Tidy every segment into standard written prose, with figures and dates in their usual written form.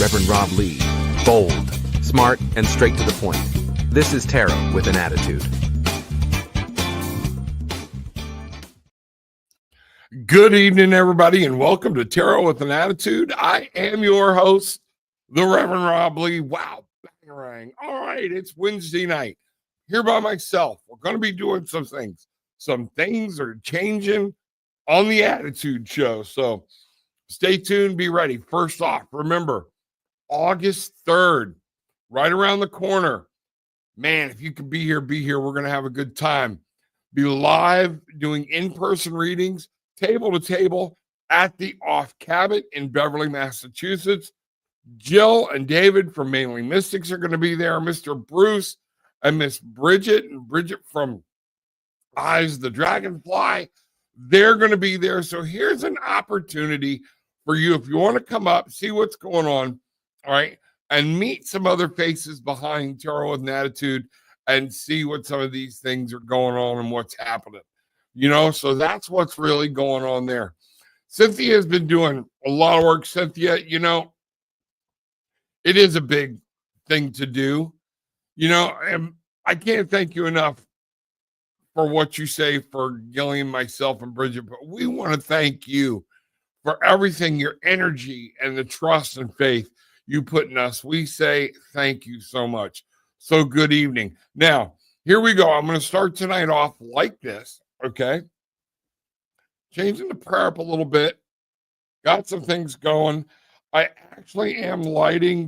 Reverend Rob Lee. Bold, smart, and straight to the point. This is Tarot with an Attitude. Good evening, everybody, and welcome to Tarot with an Attitude. I am your host, the Reverend Rob Lee. Wow, bangarang. All right, it's Wednesday night. Here by myself. We're going to be doing some things. Some things are changing on the Attitude Show, so stay tuned, be ready. First off, remember, August 3rd, right around the corner. Man, if you can be here, be here. We're going to have a good time. Be live doing in-person readings, table to table at the Off Cabot in Beverly, Massachusetts. Jill and David from Mainly Mystics are going to be there. Mr. Bruce and Miss Bridget from Eyes the Dragonfly, they're going to be there. So here's an opportunity for you if you want to come up, see what's going on, all right, and meet some other faces behind Tarot with an Attitude and see what some of these things are going on and what's happening. You know, so that's what's really going on there. Cynthia has been doing a lot of work. Cynthia, you know, it is a big thing to do. You know, and I can't thank you enough for what you say for Gillian, myself, and Bridget, but we want to thank you for everything, your energy and the trust and faith you put in us. We say thank you so much. So good evening. Now, here we go. I'm going to start tonight off like this, okay? Changing the prayer up a little bit. Got some things going. I actually am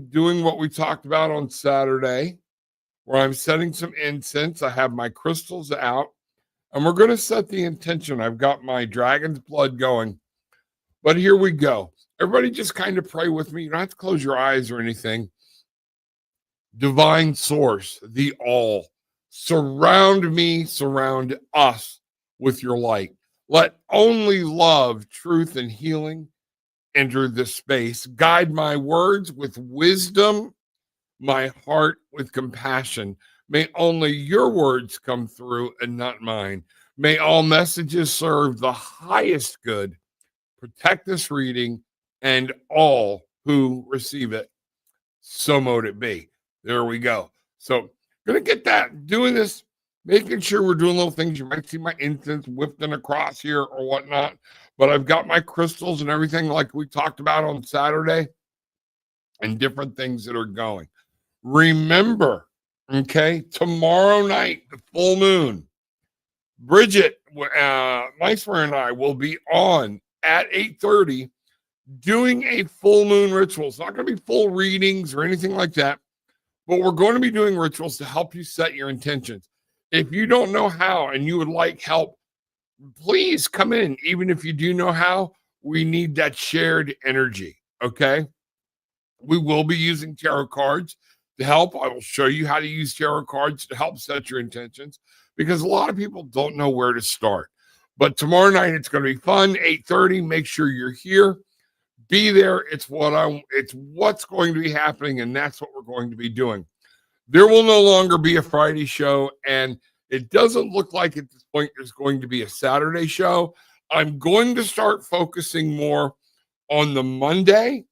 doing what we talked about on Saturday, where I'm setting some incense. I have my crystals out, and we're going to set the intention. I've got my dragon's blood going. But here we go. Everybody just kind of pray with me. You don't have to close your eyes or anything. Divine source, the all, surround me, surround us with your light. Let only love, truth, and healing enter this space. Guide my words with wisdom, my heart with compassion. May only your words come through and not mine. May all messages serve the highest good. Protect this reading and all who receive it. So mote it be. There we go. So gonna get that, doing this, making sure we're doing little things. You might see my incense whipping across here or whatnot, but I've got my crystals and everything like we talked about on Saturday and different things that are going. Remember, okay, tomorrow night, the full moon, Bridget, Meismer and I will be on at 8:30 doing a full moon ritual. It's not going to be full readings or anything like that, but we're going to be doing rituals to help you set your intentions. If you don't know how and you would like help, please come in. Even if you do know how, we need that shared energy, okay? We will be using tarot cards to help. I will show you how to use tarot cards to help set your intentions because a lot of people don't know where to start. But tomorrow night, it's going to be fun, 8:30. Make sure you're here. Be there. It's what's going to be happening, and that's what we're going to be doing. There will no longer be a Friday show, and it doesn't look like at this point there's going to be a Saturday show. I'm going to start focusing more on the Monday,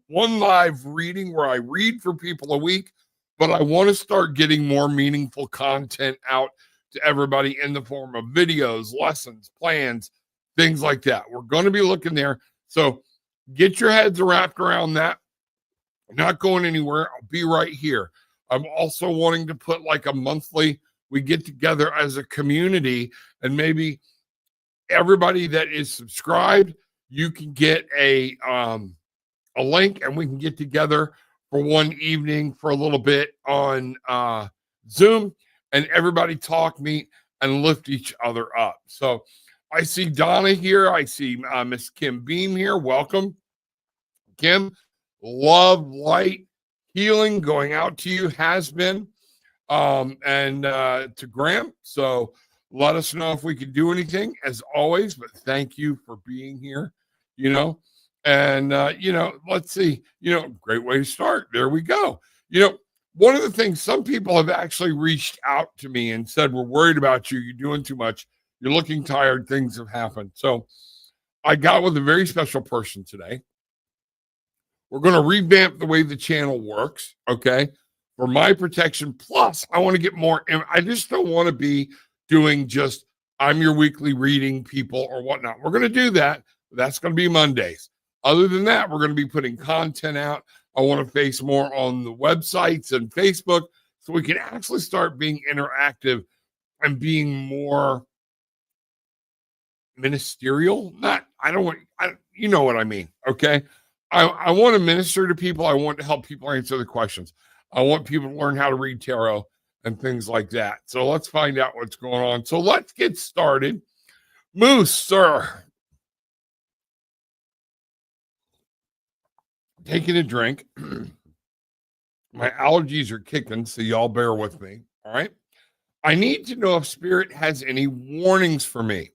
one live reading where I read for people a week, but I want to start getting more meaningful content out to everybody in the form of videos, lessons, plans, things like that. We're going to be looking there. So get your heads wrapped around that. I'm not going anywhere. I'll be right here. I'm also wanting to put like a monthly, we get together as a community and maybe everybody that is subscribed, you can get a link and we can get together for one evening for a little bit on Zoom and everybody talk, meet, and lift each other up. So I see Donna here. I see Miss Kim Beam here. Welcome, Kim. Love, light, healing going out to you has been, and to Graham. So let us know if we can do anything as always, but thank you for being here, you know, and, let's see, great way to start. There we go. One of the things, some people have actually reached out to me and said, we're worried about you. You're doing too much. You're looking tired. Things have happened. So I got with a very special person today We're going to revamp the way the channel works, okay, for my protection. Plus, I want to get more. I just don't want to be doing just I'm your weekly reading people or whatnot. We're going to do that. That's going to be Mondays. Other than that, we're going to be putting content out. I want to face more on the websites and Facebook so we can actually start being interactive and being more ministerial. You know what I mean, okay? I want to minister to people. I want to help people answer the questions. I want people to learn how to read tarot and things like that. So let's find out what's going on. So let's get started. Moose, sir. Taking a drink. My allergies are kicking, so y'all bear with me. All right. I need to know if Spirit has any warnings for me.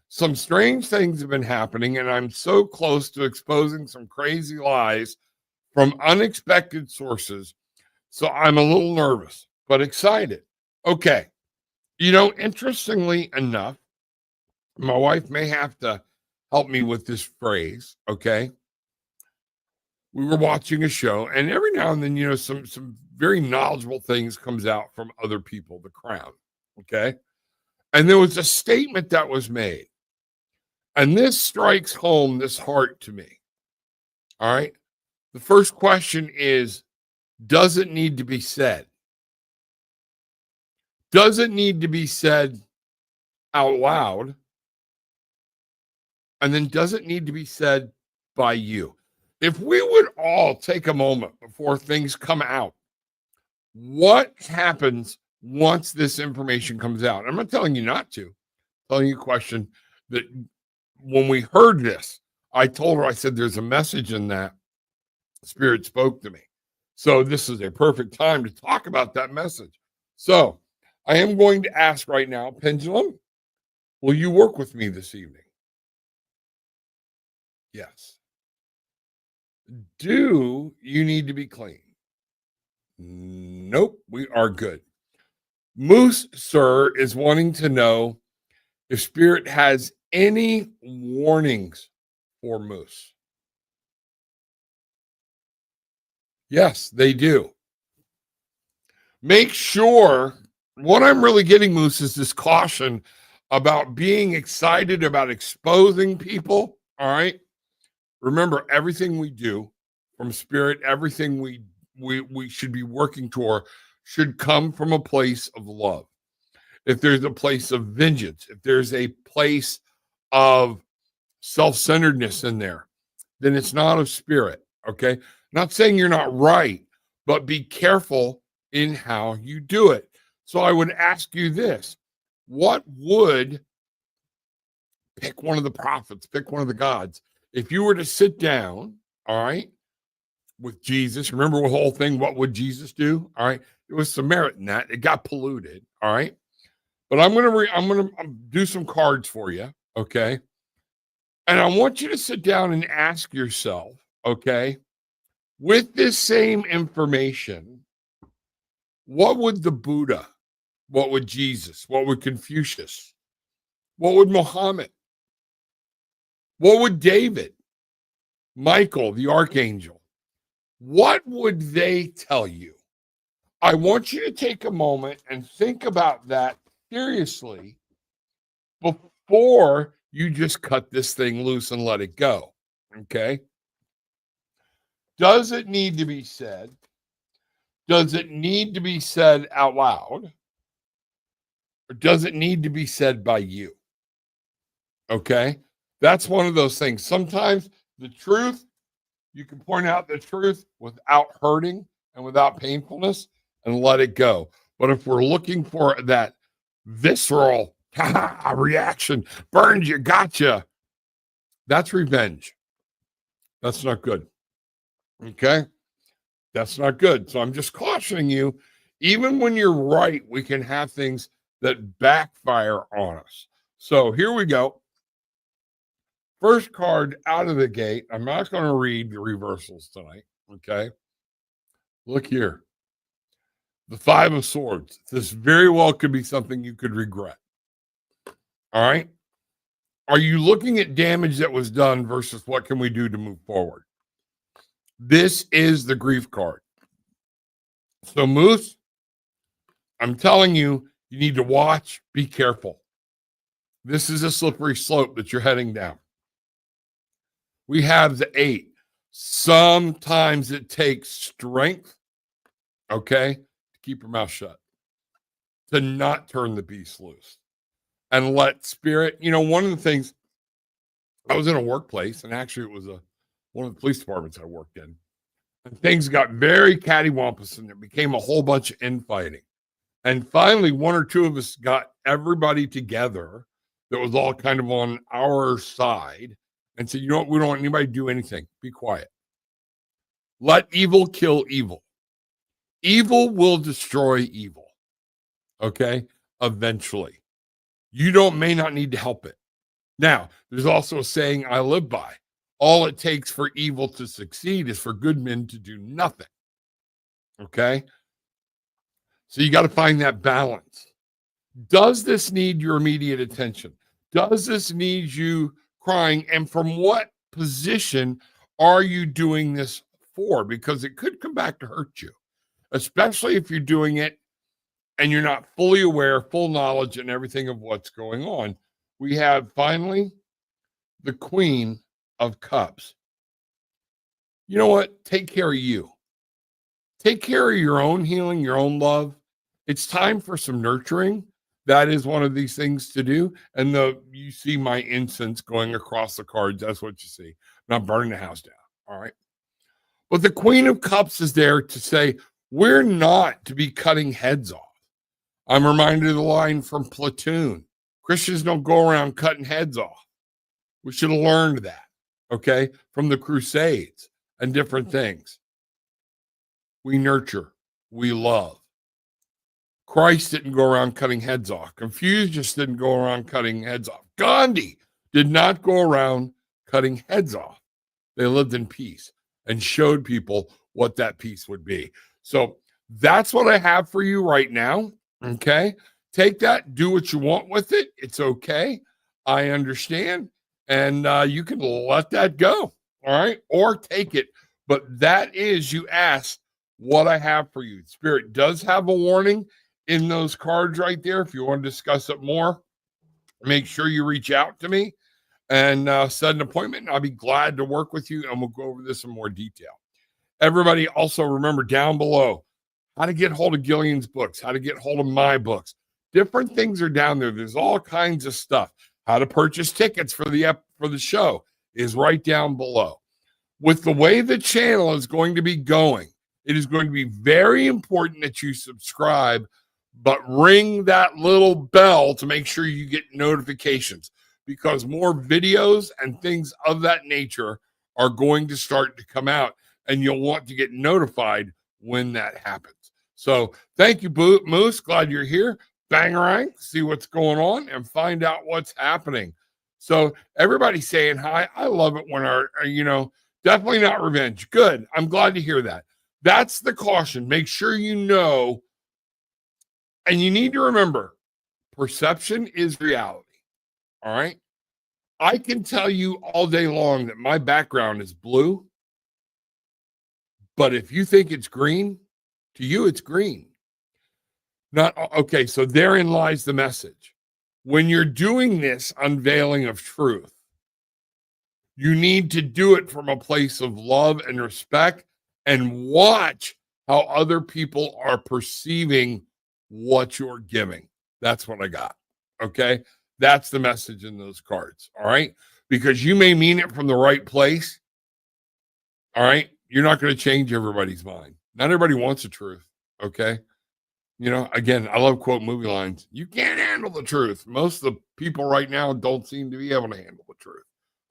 Some strange things have been happening, and I'm so close to exposing some crazy lies from unexpected sources. So I'm a little nervous, but excited. Okay. Interestingly enough, my wife may have to help me with this phrase. Okay. We were watching a show, and every now and then, some very knowledgeable things comes out from other people, the crown. Okay. And there was a statement that was made. And this strikes home this heart to me. All right. The first question is, does it need to be said? Does it need to be said out loud? And then does it need to be said by you? If we would all take a moment before things come out, what happens once this information comes out? I'm not telling you not to. I'm telling you a question that when we heard this, I told her, I said, there's a message in that. Spirit spoke to me. So this is a perfect time to talk about that message. So I am going to ask right now, Pendulum, will you work with me this evening? Yes. Do you need to be clean? Nope, we are good. Moose, sir, is wanting to know if Spirit has any warnings for Moose. Yes, they do. Make sure, what I'm really getting, Moose, is this caution about being excited about exposing people. All right. Remember, everything we do from Spirit, everything we should be working toward should come from a place of love. If there's a place of vengeance, if there's a place of self-centeredness in there, then it's not of Spirit. Okay. Not saying you're not right, but be careful in how you do it. So I would ask you this: what would, pick one of the prophets, pick one of the gods, if you were to sit down, all right, with Jesus? Remember the whole thing, what would Jesus do? All right. It was Samaritan, that it got polluted. All right. But I'm gonna do some cards for you, okay? And I want you to sit down and ask yourself, okay, with this same information, what would the Buddha, what would Jesus, what would Confucius, what would Muhammad, what would David, Michael, the archangel, what would they tell you? I want you to take a moment and think about that seriously before you just cut this thing loose and let it go. Okay. Does it need to be said? Does it need to be said out loud? Or does it need to be said by you? Okay. That's one of those things. Sometimes the truth, you can point out the truth without hurting and without painfulness and let it go. But if we're looking for that visceral reaction, burned you, gotcha, that's revenge. That's not good. Okay. That's not good. So I'm just cautioning you, even when you're right, we can have things that backfire on us. So here we go. First card out of the gate. I'm not going to read the reversals tonight. Okay. Look here. The Five of Swords. This very well could be something you could regret. All right. Are you looking at damage that was done versus what can we do to move forward? This is the grief card. So, Moose, I'm telling you, you need to watch, be careful. This is a slippery slope that you're heading down. We have the 8. Sometimes it takes strength, okay, to keep your mouth shut, to not turn the beast loose and let spirit. One of the things, I was in a workplace, and actually it was one of the police departments I worked in, and things got very cattywampus, and there became a whole bunch of infighting. And finally, one or two of us got everybody together that was all kind of on our side and said, we don't want anybody to do anything. Be quiet. Let evil kill evil. Evil will destroy evil. Okay? Eventually. You may not need to help it. Now, there's also a saying I live by. All it takes for evil to succeed is for good men to do nothing. Okay? So you got to find that balance. Does this need your immediate attention? Does this need you crying? And from what position are you doing this for? Because it could come back to hurt you, especially if you're doing it and you're not fully aware, full knowledge and everything of what's going on. We have finally the Queen of Cups. You know what? Take care of you. Take care of your own healing, your own love. It's time for some nurturing. That is one of these things to do. And you see my incense going across the cards. That's what you see. I'm not burning the house down. All right. But the Queen of Cups is there to say, we're not to be cutting heads off. I'm reminded of the line from Platoon. Christians don't go around cutting heads off. We should have learned that, okay, from the Crusades and different things. We nurture. We love. Christ didn't go around cutting heads off. Confucius didn't go around cutting heads off. Gandhi did not go around cutting heads off. They lived in peace and showed people what that peace would be. So that's what I have for you right now. Okay. Take that, do what you want with it. It's okay. I understand. And you can let that go. All right. Or take it. But that is, you asked what I have for you. Spirit does have a warning in those cards right there. If you want to discuss it more, make sure you reach out to me and set an appointment. I'll be glad to work with you, and we'll go over this in more detail. Everybody also remember down below how to get hold of Gillian's books, how to get hold of my books. Different things are down there. There's all kinds of stuff. How to purchase tickets for the show is right down below. With the way the channel is going to be going, it is going to be very important that you subscribe, but ring that little bell to make sure you get notifications, because more videos and things of that nature are going to start to come out, and you'll want to get notified when that happens. So thank you, Moose. Glad you're here. Bangarang, see what's going on and find out what's happening. So everybody saying hi. I love it when definitely not revenge. Good. I'm glad to hear that. That's the caution. Make sure you know. And you need to remember, perception is reality. All right. I can tell you all day long that my background is blue. But if you think it's green, to you, it's green. Not okay. So therein lies the message. When you're doing this unveiling of truth, you need to do it from a place of love and respect, and watch how other people are perceiving what you're giving. That's what I got. Okay. That's the message in those cards. All right. Because you may mean it from the right place. All right. You're not going to change everybody's mind. Not everybody wants the truth. Okay. Again, I love quote movie lines. You can't handle the truth. Most of the people right now don't seem to be able to handle the truth.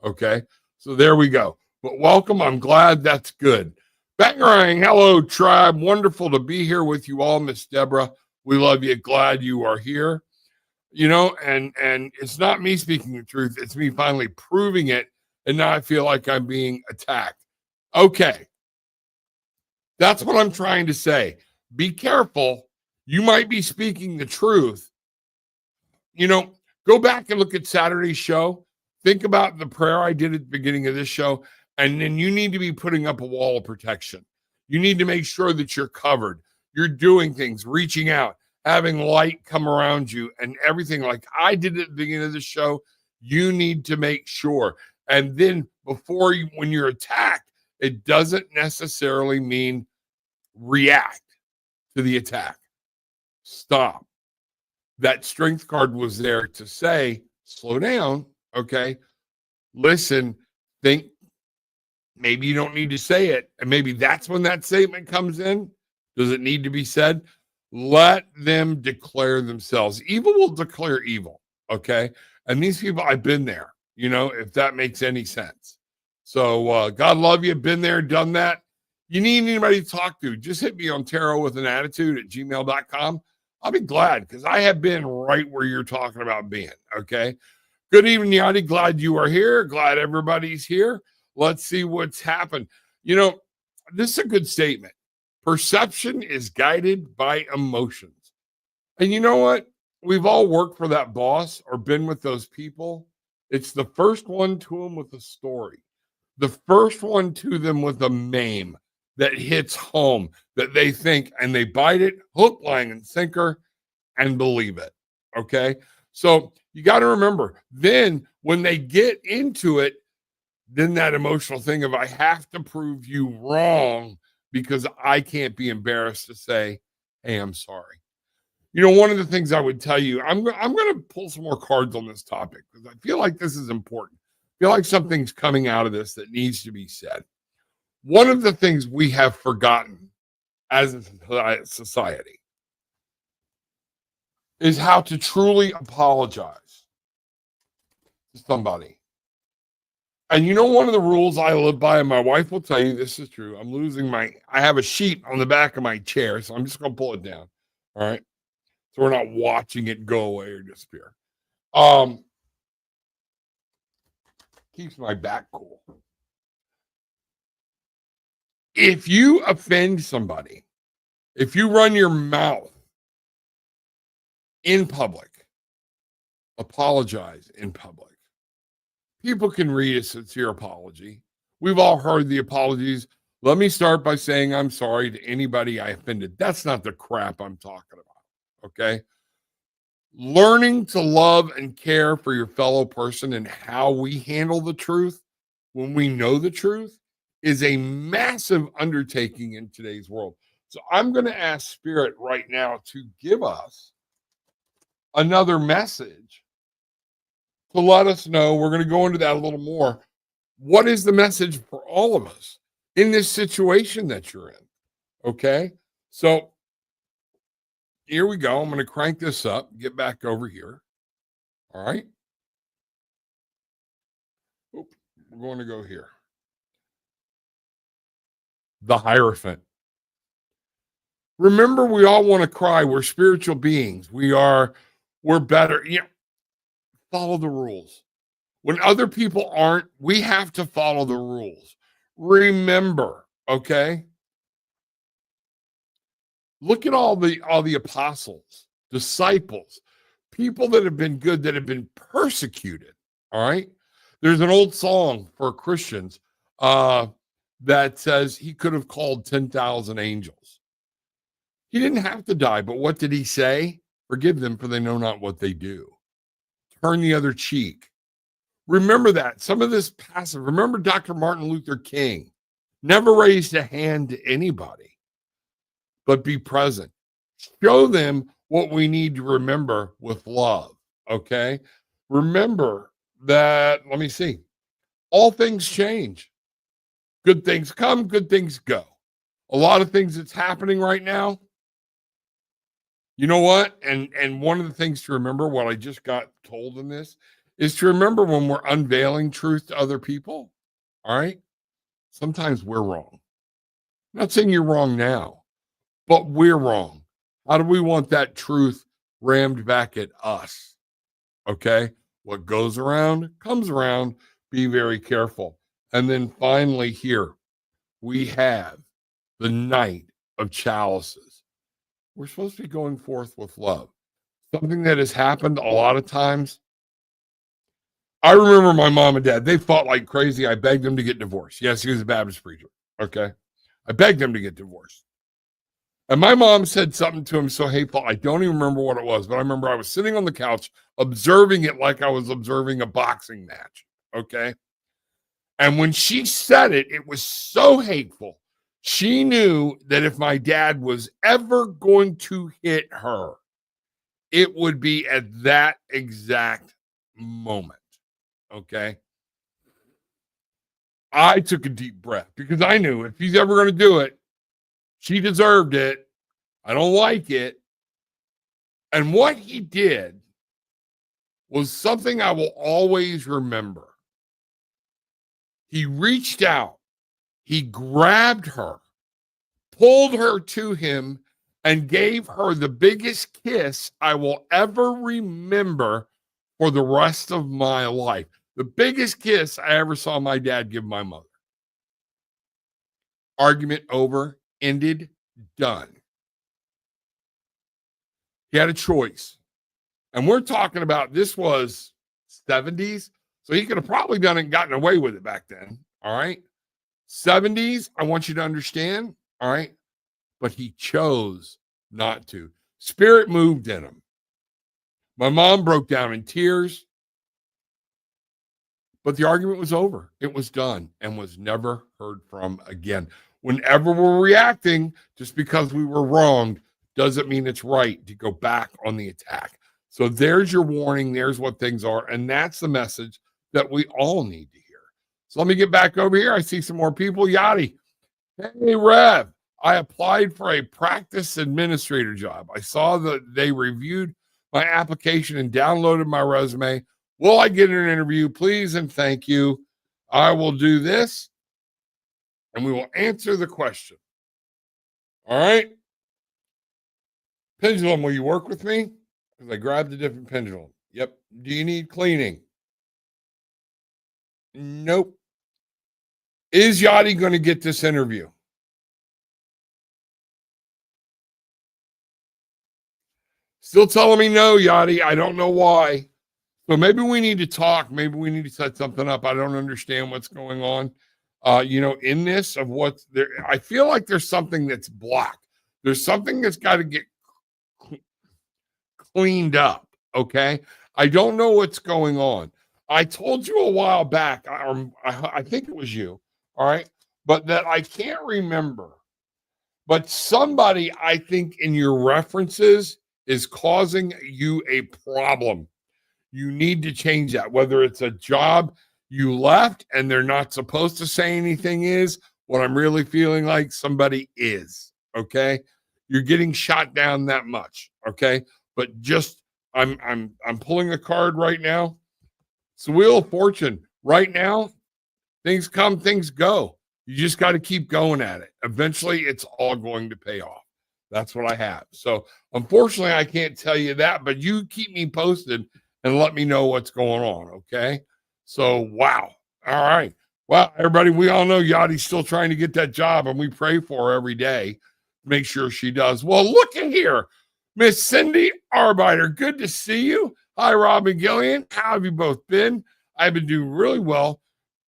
Okay. So there we go. But welcome. I'm glad that's good. Bangarang. Hello, tribe. Wonderful to be here with you all, Miss Deborah. We love you. Glad you are here. And it's not me speaking the truth. It's me finally proving it. And now I feel like I'm being attacked. Okay. That's what I'm trying to say. Be careful. You might be speaking the truth. Go back and look at Saturday's show. Think about the prayer I did at the beginning of this show And then you need to be putting up a wall of protection. You need to make sure that you're covered. You're doing things, reaching out, having light come around you and everything like I did at the beginning of the show. You need to make sure. And then when you're attacked, it doesn't necessarily mean react to the attack. Stop. That strength card was there to say, slow down. Okay. Listen, think. Maybe you don't need to say it. And maybe that's when that statement comes in. Does it need to be said? Let them declare themselves. Evil will declare evil. Okay. And these people, I've been there, if that makes any sense. So God love you. Been there, done that. You need anybody to talk to, just hit me on tarotwithanattitude@gmail.com. I'll be glad because I have been right where you're talking about being. Okay. Good evening, Yanni. Glad you are here. Glad everybody's here. Let's see what's happened. This is a good statement. Perception is guided by emotions. And you know what? We've all worked for that boss or been with those people. It's the first one to them with a story. The first one to them with a meme that hits home, that they think, and they bite it, hook, line, and sinker, and believe it. Okay? So you got to remember, then when they get into it, then that emotional thing of I have to prove you wrong because I can't be embarrassed to say, hey, I'm sorry. One of the things I would tell you, I'm going to pull some more cards on this topic because I feel like this is important. I feel like something's coming out of this that needs to be said. One of the things we have forgotten as a society is how to truly apologize to somebody. And one of the rules I live by, and my wife will tell you this is true. I have a sheet on the back of my chair, so I'm just going to pull it down. All right. So we're not watching it go away or disappear. Keeps my back cool. If you offend somebody, if you run your mouth in public, apologize in public. People can read a sincere apology. We've all heard the apologies. Let me start by saying I'm sorry to anybody I offended. That's not the crap I'm talking about. Okay. Learning to love and care for your fellow person and how we handle the truth when we know the truth is a massive undertaking in today's world. So I'm going to ask Spirit right now to give us another message to let us know. We're going to go into that a little more. What is the message for all of us in this situation that you're in? Okay. So here we go. I'm going to crank this up, get back over here. All right. Oop, we're going to go here. The Hierophant. Remember, we all want to cry. We're spiritual beings. We're better. Follow the rules. When other people aren't, we have to follow the rules. Remember, okay? Look at all the apostles, disciples, people that have been good, that have been persecuted. All right. There's an old song for Christians that says he could have called 10,000 angels. He didn't have to die, but what did he say? Forgive them, for they know not what they do. Turn the other cheek. Remember that. Some of this passive. Remember Dr. Martin Luther King. Never raised a hand to anybody, but be present. Show them what we need to remember with love, okay? Remember that, let me see, all things change. Good things come, good things go. A lot of things that's happening right now, you know what? And one of the things to remember, what I just got told in this, is to remember when we're unveiling truth to other people, all right? Sometimes we're wrong. I'm not saying you're wrong now, but we're wrong. How do we want that truth rammed back at us? Okay. What goes around comes around. Be very careful. And then finally, here we have the Knight of Chalices. We're supposed to be going forth with love. Something that has happened a lot of times I remember my mom and dad, they fought like crazy. I begged them to get divorced. Yes, he was a Baptist preacher. Okay. I begged them to get divorced. And my mom said something to him so hateful. I don't even remember what it was, but I remember I was sitting on the couch observing it like I was observing a boxing match. Okay. And when she said it, it was so hateful. She knew that if my dad was ever going to hit her, it would be at that exact moment. Okay. I took a deep breath because I knew if he's ever going to do it, she deserved it. I don't like it. And what he did was something I will always remember. He reached out, he grabbed her, pulled her to him, and gave her the biggest kiss I will ever remember for the rest of my life. The biggest kiss I ever saw my dad give my mother. Argument over, ended, done. He had a choice. And we're talking about this was 70s. So he could have probably done it and gotten away with it back then. All right. 70s, I want you to understand. All right. But he chose not to. Spirit moved in him. My mom broke down in tears, but the argument was over. It was done and was never heard from again. Whenever we're reacting, just because we were wronged doesn't mean it's right to go back on the attack. So there's your warning. There's what things are. And that's the message that we all need to hear. So let me get back over here. I see some more people. Yachty. Hey, Rev. I applied for a practice administrator job. I saw that they reviewed my application and downloaded my resume. Will I get an interview? Please and thank you. I will do this and we will answer the question. All right. Pendulum, will you work with me? Because I grabbed a different pendulum. Yep. Do you need cleaning? Nope. Is Yachty going to get this interview? Still telling me no, Yachty. I don't know why. So maybe we need to talk. Maybe we need to set something up. I don't understand what's going on. In this of what's there. I feel like there's something that's blocked. There's something that's got to get cleaned up. Okay. I don't know what's going on. I told you a while back, I think it was you. All right. But that I can't remember. But somebody, I think, in your references is causing you a problem. You need to change that, whether it's a job you left and they're not supposed to say anything is what I'm really feeling like somebody is. Okay. You're getting shot down that much. Okay. But just I'm pulling a card right now. It's the Wheel of Fortune. Right now, things come, things go. You just got to keep going at it. Eventually, it's all going to pay off. That's what I have. So, unfortunately, I can't tell you that, but you keep me posted and let me know what's going on. Okay. So, wow. All right. Well, everybody, we all know Yachty's still trying to get that job, and we pray for her every day to make sure she does. Well, look at here, Miss Cindy Arbiter. Good to see you. Hi, Robin Gillian. How have you both been? I've been doing really well.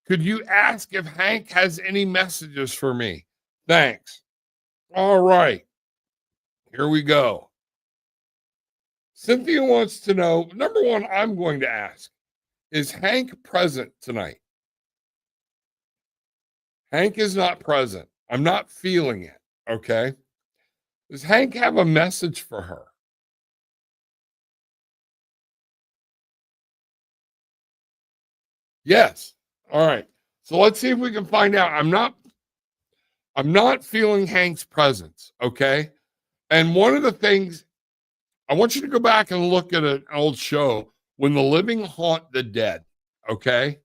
Could you ask if Hank has any messages for me? Thanks. All right. Here we go. Cynthia wants to know, number one, I'm going to ask, is Hank present tonight? Hank is not present. I'm not feeling it. Okay. Does Hank have a message for her? Yes. All right. So let's see if we can find out. I'm not feeling Hank's presence. Okay. And one of the things I want you to go back and look at an old show, When the Living Haunt the Dead. Okay.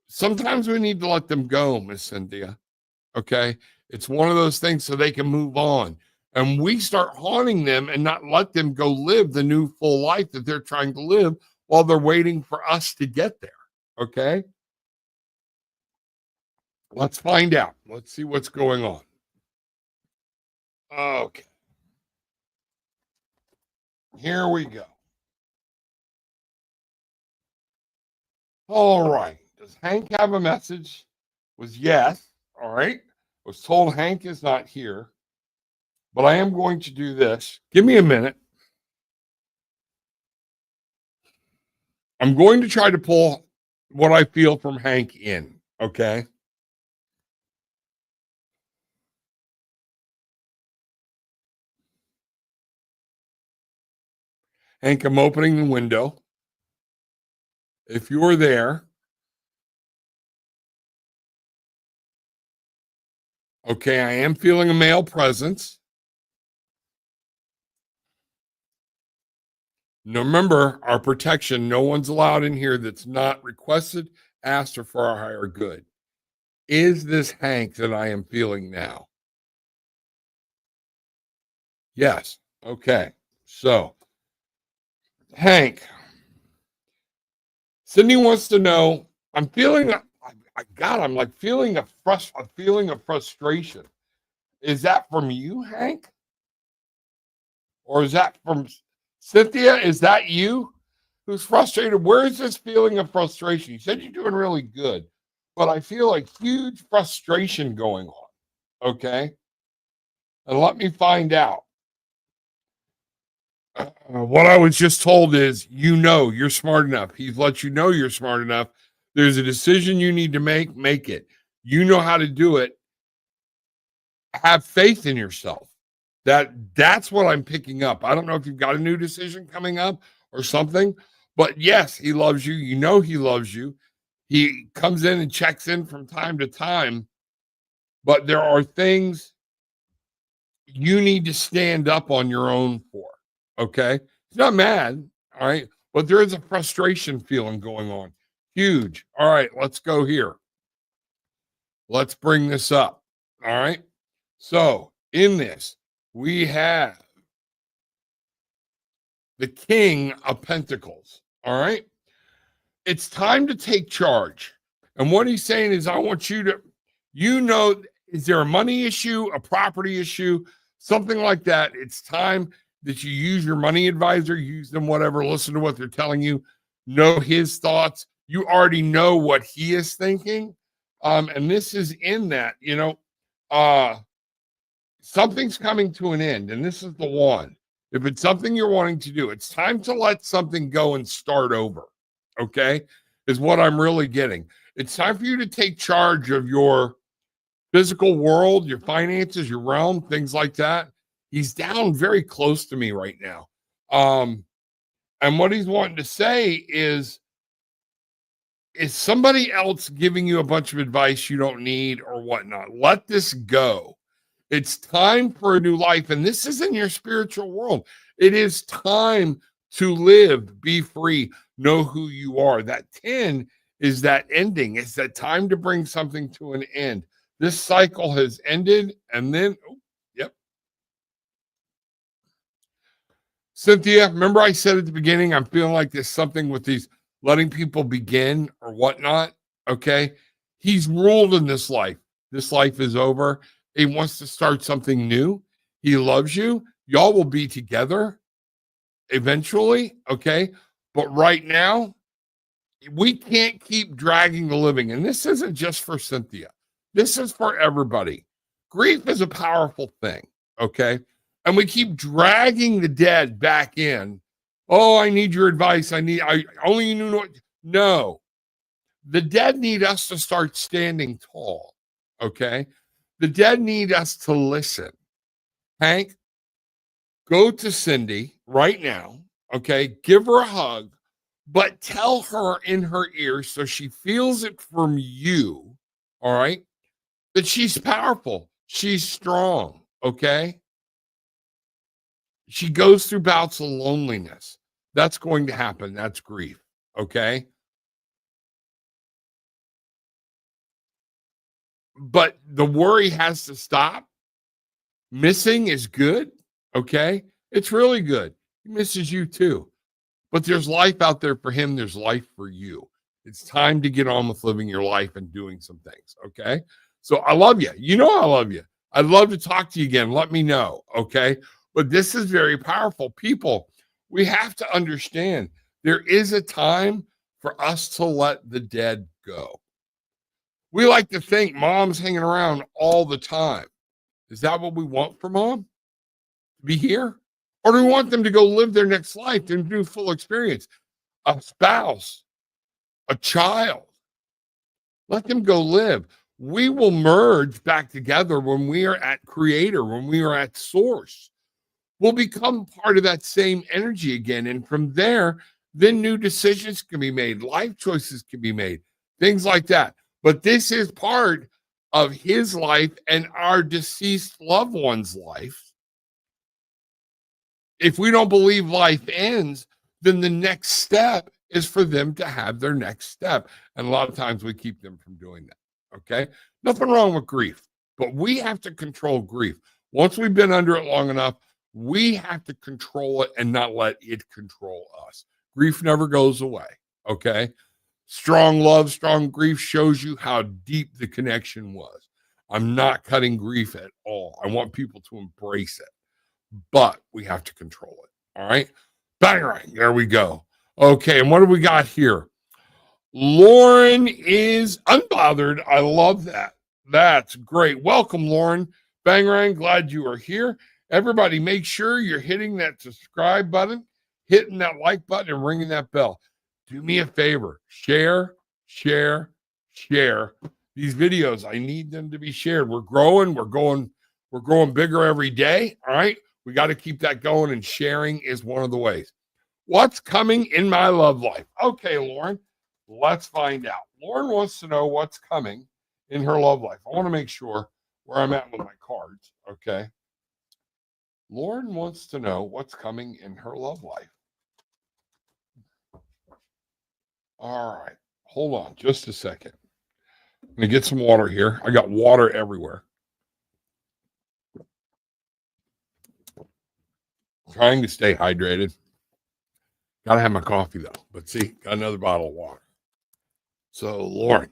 Sometimes we need to let them go, Miss Cynthia. Okay. It's one of those things so they can move on. And we start haunting them and not let them go live the new full life that they're trying to live while they're waiting for us to get there. Okay. Let's find out. Let's see what's going on. Okay. Here we go. All right. Does Hank have a message? Was yes. All right. Was told Hank is not here, but I am going to do this. Give me a minute. I'm going to try to pull what I feel from Hank in. Okay. Hank, I'm opening the window. If you're there, okay, I am feeling a male presence. Now, remember our protection. No one's allowed in here that's not requested, asked, or for our higher good. Is this Hank that I am feeling now? Yes. Okay. So, Hank, Cindy wants to know. I'm feeling. I'm like feeling a feeling of frustration. Is that from you, Hank, or is that from Cynthia? Is that you who's frustrated? Where is this feeling of frustration? You said you're doing really good, but I feel like huge frustration going on. Okay, and let me find out. What I was just told is, you're smart enough. He's let you know you're smart enough. There's a decision you need to make it. You know how to do it. Have faith in yourself. That's what I'm picking up. I don't know if you've got a new decision coming up or something, but yes, he loves you. You know he loves you. He comes in and checks in from time to time, but there are things you need to stand up on your own for. Okay. He's not mad. All right. But there is a frustration feeling going on. Huge. All right. Let's go here. Let's bring this up. All right. So in this, we have the King of Pentacles. All right. It's time to take charge. And what he's saying is, I want you to, is there a money issue, a property issue, something like that? It's time that you use your money advisor, use them, whatever, listen to what they're telling you, know his thoughts. You already know what he is thinking. And this is in that, something's coming to an end. And this is the one. If it's something you're wanting to do, it's time to let something go and start over. Okay, is what I'm really getting. It's time for you to take charge of your physical world, your finances, your realm, things like that. He's down very close to me right now. And what he's wanting to say is somebody else giving you a bunch of advice you don't need or whatnot? Let this go. It's time for a new life. And this is in your spiritual world. It is time to live, be free, know who you are. That 10 is that ending. It's that time to bring something to an end. This cycle has ended. And then, yep. Cynthia, remember I said at the beginning, I'm feeling like there's something with these letting people begin or whatnot. Okay. He's ruled in this life. This life is over. He wants to start something new. He loves you. Y'all will be together eventually. Okay. But right now, we can't keep dragging the living. And this isn't just for Cynthia. This is for everybody. Grief is a powerful thing. Okay. And we keep dragging the dead back in. Oh, I need your advice. I only knew what. No, the dead need us to start standing tall. Okay. The dead need us to listen. Hank, go to Cindy right now. Okay. Give her a hug, but tell her in her ear so she feels it from you. All right. That she's powerful. She's strong. Okay. She goes through bouts of loneliness. That's going to happen. That's grief. Okay. But the worry has to stop. Missing is good. Okay. It's really good. He misses you too. But there's life out there for him. There's life for you. It's time to get on with living your life and doing some things. Okay. So I love you. You know, I love you. I'd love to talk to you again. Let me know. Okay. But this is very powerful. People, we have to understand there is a time for us to let the dead go. We like to think mom's hanging around all the time. Is that what we want for mom? To be here? Or do we want them to go live their next life and do full experience? A spouse, a child. Let them go live. We will merge back together when we are at creator, when we are at source. We'll become part of that same energy again. And from there, then new decisions can be made, life choices can be made, things like that. But this is part of his life and our deceased loved one's life. If we don't believe life ends, then the next step is for them to have their next step. And a lot of times we keep them from doing that. Okay. Nothing wrong with grief, but we have to control grief. Once we've been under it long enough, we have to control it and not let it control us. Grief never goes away. Okay. Strong love, strong grief shows you how deep the connection was. I'm not cutting grief at all. I want people to embrace it, but we have to control it. All right. Bang, there we go. Okay. And what do we got here? Lauren is unbothered. I love that. That's great. Welcome, Lauren. Bangarang, glad you are here. Everybody, make sure you're hitting that subscribe button, hitting that like button, and ringing that bell. Do me a favor. Share. These videos, I need them to be shared. We're growing. We're growing bigger every day. All right. We got to keep that going, and sharing is one of the ways. What's coming in my love life? Okay, Lauren, let's find out. Lauren wants to know what's coming in her love life. I want to make sure where I'm at with my cards. Okay. Lauren wants to know what's coming in her love life. All right. Hold on just a second. I'm going to get some water here. I got water everywhere. Trying to stay hydrated. Got to have my coffee, though. But see, got another bottle of water. So, Lauren.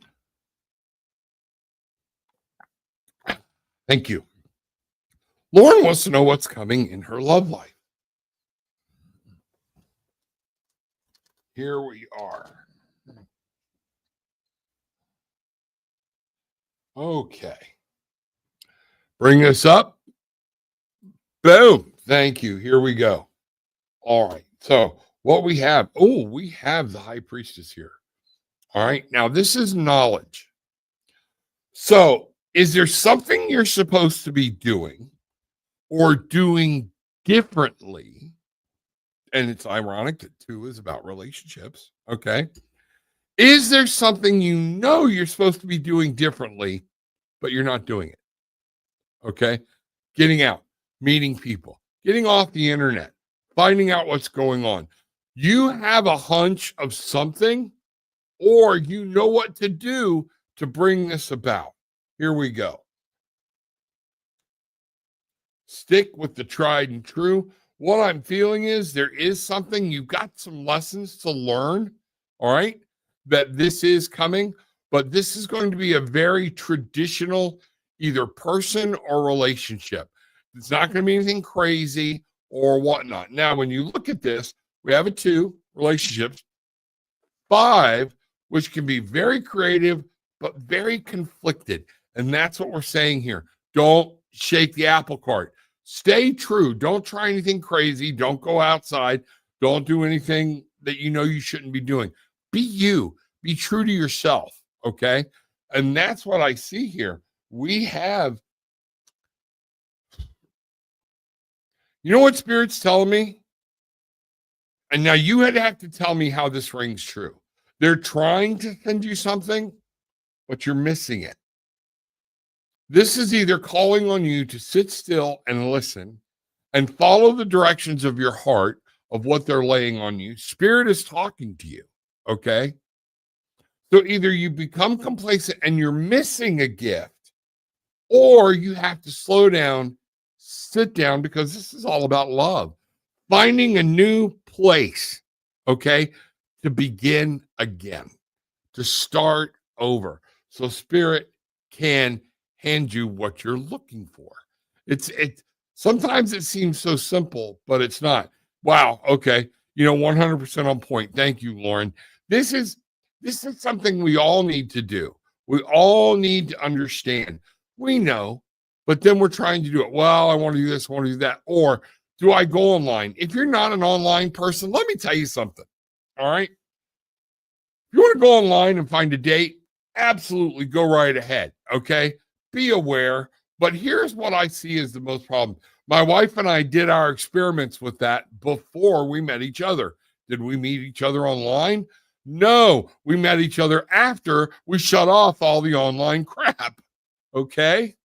Thank you. Lauren wants to know what's coming in her love life. Here we are. Okay. Bring this up. Boom. Thank you. Here we go. All right. So what we have, we have the high priestess here. All right. Now this is knowledge. So is there something you're supposed to be doing or doing differently? And it's ironic that 2 is about relationships. Okay. Is there something you're supposed to be doing differently, but you're not doing it? Okay. Getting out, meeting people, getting off the internet, finding out what's going on. You have a hunch of something, or you know what to do to bring this about. Here we go. Stick with the tried and true. What I'm feeling is there is something, you've got some lessons to learn. All right. That this is coming, but this is going to be a very traditional either person or relationship. It's not going to be anything crazy or whatnot. Now, when you look at this, we have a 2, relationships, 5, which can be very creative, but very conflicted. And that's what we're saying here. Don't shake the apple cart. Stay true. Don't try anything crazy. Don't go outside. Don't do anything that you know you shouldn't be doing. Be you. Be true to yourself. Okay. And that's what I see here. We have, you know what Spirit's telling me? And now you have to tell me how this rings true. They're trying to send you something, but you're missing it. This is either calling on you to sit still and listen and follow the directions of your heart of what they're laying on you. Spirit is talking to you. Okay. So either you become complacent and you're missing a gift, or you have to slow down, sit down, because this is all about love. Finding a new place, okay, to begin again, to start over. So Spirit can hand you what you're looking for. Sometimes it seems so simple, but it's not. Wow. Okay. 100% on point. Thank you, Lauren. This is something we all need to do. We all need to understand. We know, but then we're trying to do it. Well, I want to do this, I want to do that. Or do I go online? If you're not an online person, let me tell you something. All right. If you want to go online and find a date, absolutely go right ahead. Okay. Be aware. But here's what I see as the most problem. My wife and I did our experiments with that before we met each other. Did we meet each other online? No, we met each other after we shut off all the online crap. Okay.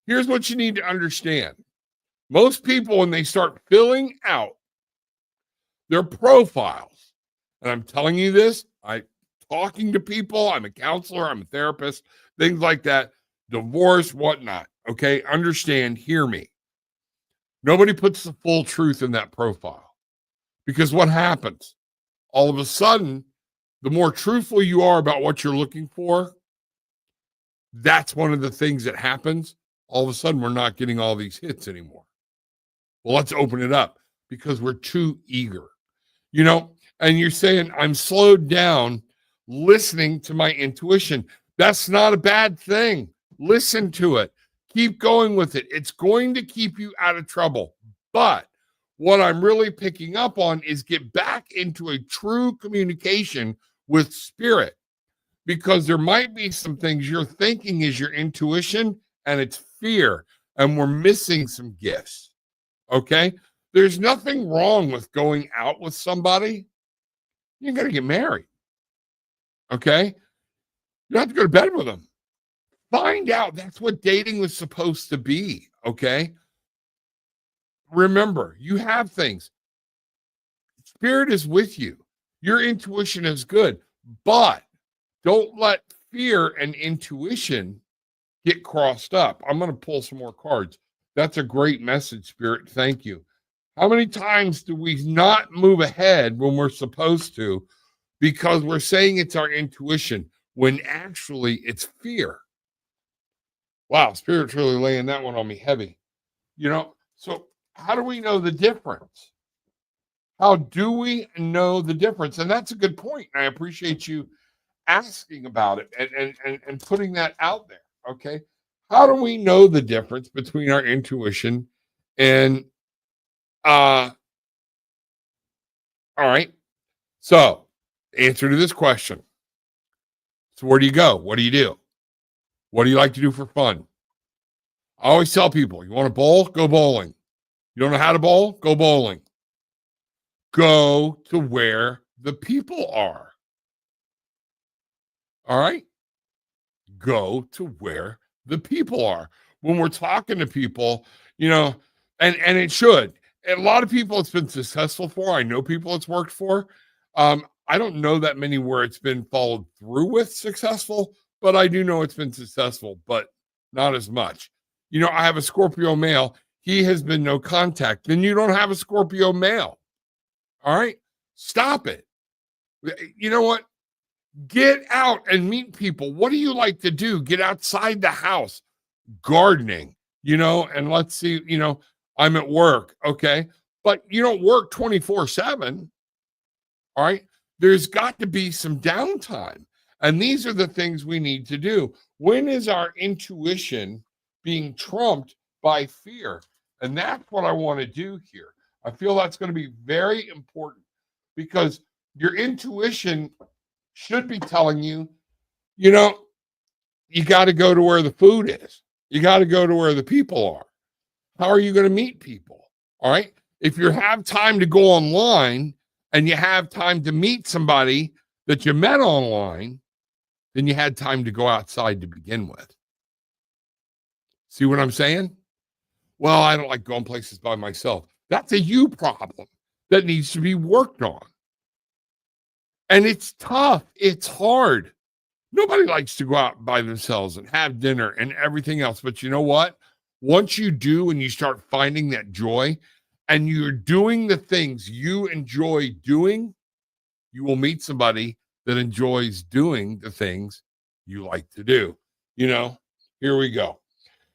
Here's what you need to understand. Most people, when they start filling out their profiles, and I'm telling you this, I'm talking to people, I'm a counselor, I'm a therapist, things like that, divorce, whatnot. Okay. Understand, hear me. Nobody puts the full truth in that profile, because what happens? All of a sudden, the more truthful you are about what you're looking for, that's one of the things that happens. All of a sudden, we're not getting all these hits anymore. Well, let's open it up, because we're too eager, and you're saying, I'm slowed down listening to my intuition. That's not a bad thing. Listen to it. Keep going with it. It's going to keep you out of trouble. But what I'm really picking up on is get back into a true communication with spirit, because there might be some things you're thinking is your intuition and it's fear, and we're missing some gifts. Okay. There's nothing wrong with going out with somebody. You got to get married. Okay. You don't have to go to bed with them. Find out. That's what dating was supposed to be. Okay. Remember, you have things. Spirit is with you. Your intuition is good, but don't let fear and intuition get crossed up. I'm going to pull some more cards. That's a great message, Spirit. Thank you. How many times do we not move ahead when we're supposed to, because we're saying it's our intuition when actually it's fear? Wow, Spirit's really laying that one on me heavy. So how do we know the difference? How do we know the difference? And that's a good point. I appreciate you asking about it and putting that out there. Okay. How do we know the difference between our intuition and all right. So, answer to this question. So where do you go? What do you do? What do you like to do for fun? I always tell people, you want to bowl? Go bowling. You don't know how to bowl? Go bowling. Go to where the people are. All right? Go to where the people are. When we're talking to people, and it should. And a lot of people it's been successful for. I know people it's worked for. I don't know that many where it's been followed through with successful, but I do know it's been successful, but not as much. I have a Scorpio male. He has been no contact. Then you don't have a Scorpio male. All right? Stop it. You know what? Get out and meet people. What do you like to do? Get outside the house, gardening, and let's see, I'm at work. Okay. But you don't work 24/7. All right. There's got to be some downtime. And these are the things we need to do. When is our intuition being trumped by fear? And that's what I want to do here. I feel that's going to be very important, because your intuition should be telling you, you got to go to where the food is. You got to go to where the people are. How are you going to meet people? All right. If you have time to go online and you have time to meet somebody that you met online, then you had time to go outside to begin with. See what I'm saying? Well, I don't like going places by myself. That's a you problem that needs to be worked on. And it's tough. It's hard. Nobody likes to go out by themselves and have dinner and everything else. But you know what? Once you do and you start finding that joy and you're doing the things you enjoy doing, you will meet somebody that enjoys doing the things you like to do. Here we go.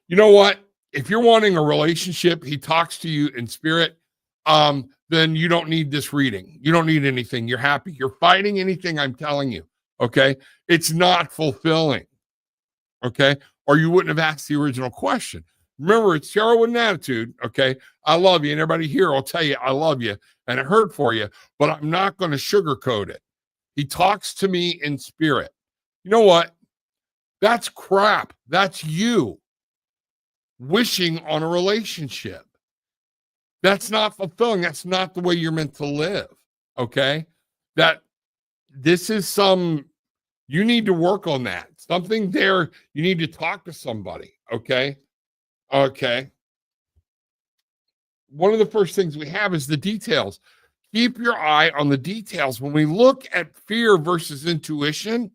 You know what? If you're wanting a relationship, he talks to you in spirit. then you don't need this reading. You don't need anything. You're happy. You're fighting anything I'm telling you. Okay. It's not fulfilling. Okay. Or you wouldn't have asked the original question. Remember, it's Tarot with an Attitude. Okay. I love you. And everybody here will tell you I love you and it hurt for you, but I'm not going to sugarcoat it. He talks to me in spirit. You know what? That's crap. That's you wishing on a relationship. That's not fulfilling. That's not the way you're meant to live. Okay. This is you need to work on that. Something there, you need to talk to somebody. Okay. Okay. One of the first things we have is the details. Keep your eye on the details. When we look at fear versus intuition,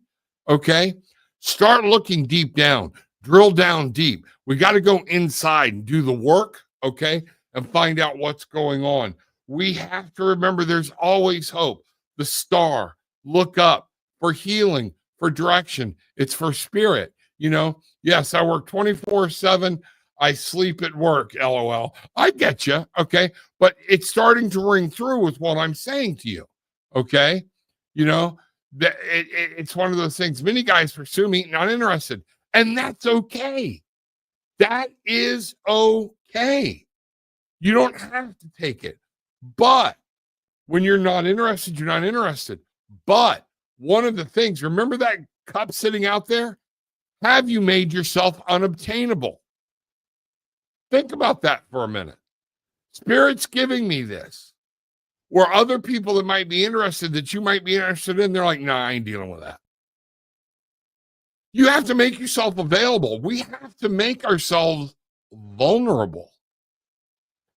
okay, start looking deep down, drill down deep. We got to go inside and do the work, okay, and find out what's going on. We have to remember there's always hope. The star, look up for healing, for direction. It's for spirit. Yes, I work 24/7. I sleep at work, LOL. I get you, okay? But it's starting to ring through with what I'm saying to you, okay? It's one of those things. Many guys pursue me, not interested. And that's okay. That is okay. You don't have to take it. But when you're not interested, you're not interested. But one of the things, remember that cup sitting out there? Have you made yourself unobtainable? Think about that for a minute. Spirit's giving me this. Where other people that might be interested, that you might be interested in, they're like, nah, I ain't dealing with that. You have to make yourself available. We have to make ourselves vulnerable.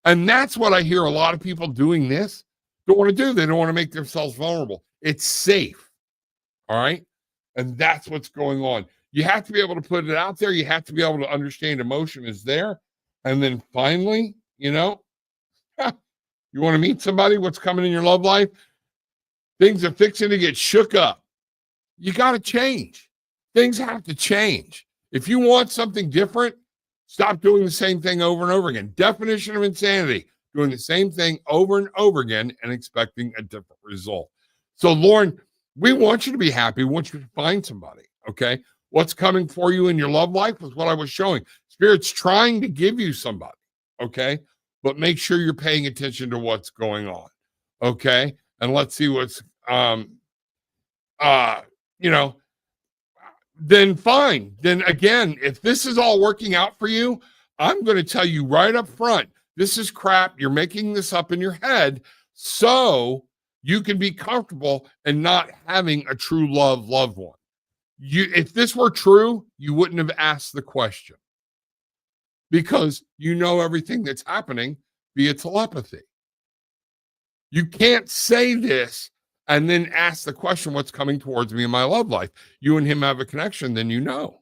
And that's what I hear a lot of people doing this don't want to do. They don't want to make themselves vulnerable. It's safe. All right. And that's what's going on. You have to be able to put it out there. You have to be able to understand emotion is there. And then finally, you want to meet somebody, what's coming in your love life? Things are fixing to get shook up. You got to change. Things have to change. If you want something different, stop doing the same thing over and over again. Definition of insanity, doing the same thing over and over again and expecting a different result. So, Lauren, we want you to be happy. We want you to find somebody, okay? What's coming for you in your love life is what I was showing. Spirit's trying to give you somebody, okay? But make sure you're paying attention to what's going on, okay? And let's see what's, then fine. Then again, if this is all working out for you, I'm going to tell you right up front, this is crap. You're making this up in your head so you can be comfortable and not having a true loved one. If this were true, you wouldn't have asked the question because you know everything that's happening via telepathy. You can't say this and then ask the question, what's coming towards me in my love life? You and him have a connection, then you know.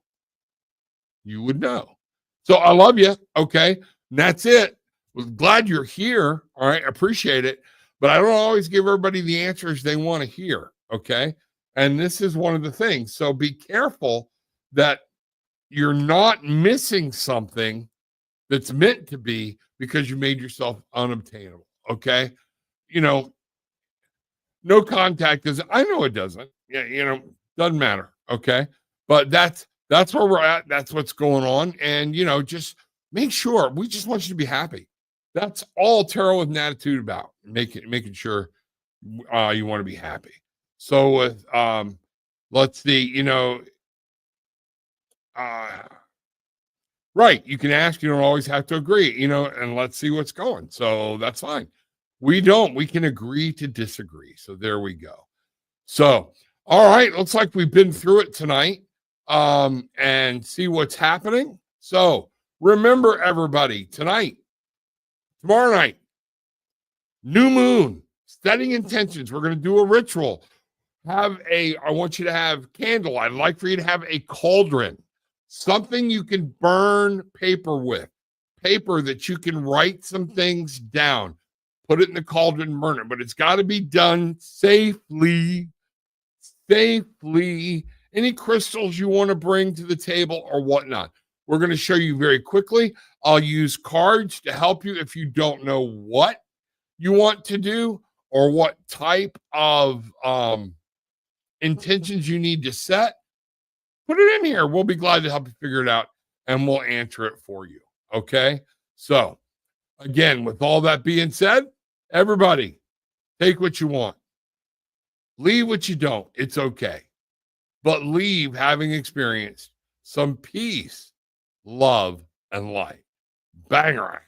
You would know. So I love you. Okay. And that's it. Well, glad you're here. All right. Appreciate it. But I don't always give everybody the answers they want to hear. Okay. And this is one of the things. So be careful that you're not missing something that's meant to be because you made yourself unobtainable. Okay. No contact is, I know it doesn't. Yeah, doesn't matter. Okay. But that's where we're at. That's what's going on. And just make sure we just want you to be happy. That's all Tarot with an Attitude about. Making sure you want to be happy. So with let's see, right. You can ask, you don't always have to agree, and let's see what's going. So that's fine. We can agree to disagree. So there we go. So, all right. Looks like we've been through it tonight and see what's happening. So remember everybody tomorrow night, new moon, setting intentions. We're going to do a ritual. I want you to have candle. I'd like for you to have a cauldron, something you can burn paper with, paper that you can write some things down. Put it in the cauldron and burn it, but it's got to be done safely. Any crystals you want to bring to the table or whatnot. We're going to show you very quickly. I'll use cards to help you if you don't know what you want to do or what type of intentions you need to set, put it in here. We'll be glad to help you figure it out and we'll answer it for you. Okay. So, again, with all that being said, everybody take what you want, leave what you don't. It's okay. But leave having experienced some peace, love, and light. Bang, right.